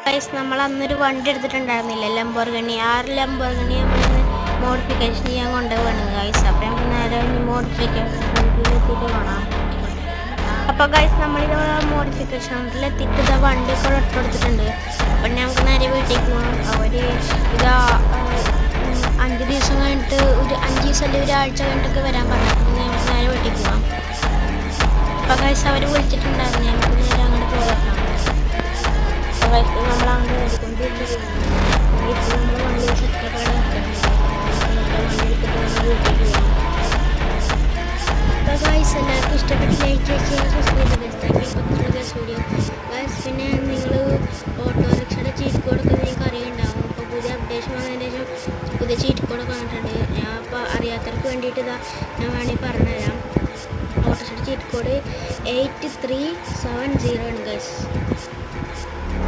Guys നമ്മൾ അന്നൊരു വണ്ടി എടുത്തിട്ടുണ്ടായിരുന്നില്ല ലംബോർഗിനി. ആ ലംബോർഗിനി നമ്മളിന്ന് മോഡിഫിക്കേഷൻ ചെയ്യാൻ കൊണ്ടുപോവാണ് ഗൈസ്. അപ്പം നമുക്ക് നേരെ മോഡിഫിക്കേഷനിലെത്തിയിട്ട് കാണാം. അപ്പോൾ ഗൈസ് നമ്മളിത് മോഡിഫിക്കേഷനിലെത്തിയിട്ട് ഇതാ വണ്ടി ഇപ്പോൾ ഇട്ടുകൊടുത്തിട്ടുണ്ട്. അപ്പം നമുക്ക് നേരെ വീട്ടിലേക്ക് പോകാം. അവർ ഇതാ 5 ദിവസം കഴിഞ്ഞിട്ട് ഒരു 5 ദിവസം അല്ലെങ്കിൽ ഒരാഴ്ച കഴിഞ്ഞിട്ടൊക്കെ വരാൻ പറഞ്ഞു. നമുക്ക് നേരെ വീട്ടിലേക്ക് പോകാം. അപ്പോൾ ഗൈസ് അവർ വിളിച്ചിട്ടുണ്ടായിരുന്നു. നമുക്ക് നേരെ അങ്ങോട്ട് പോകാം. നമ്മളങ്ങനെ ഓടിക്കൊണ്ടിരിക്കുകയാണ്. ഇപ്പോൾ നമ്മൾ വണ്ടി സെറ്റപ്പാണ് അപ്പോൾ ഗൈസ് എല്ലാവർക്കും ഇഷ്ടപ്പെട്ട് ലൈക്ക് ചെയ്യുക, സബ്സ്ക്രൈബ് ചെയ്യുക. വീഡിയോ ഗൈസ് പിന്നെ നിങ്ങൾ ഓട്ടോറിക്ഷയുടെ ചീറ്റ് കോഡൊക്കെ നിങ്ങൾക്ക് അറിയുന്നുണ്ടാവും. അപ്പോൾ പുതിയ അപ്ഡേഷൻ വന്നതിന് ശേഷം പുതിയ ചീറ്റ് കോഡൊക്കെ വന്നിട്ടുണ്ട്. ഞാൻ അപ്പോൾ അറിയാത്തവർക്ക് വേണ്ടിയിട്ട് ഇതാ ഞാൻ വേണമെങ്കിൽ പറഞ്ഞുതരാം. ഓട്ടോറിക്ഷയുടെ ചീറ്റ് കോഡ് 8370 ആണ് ഗൈസ്.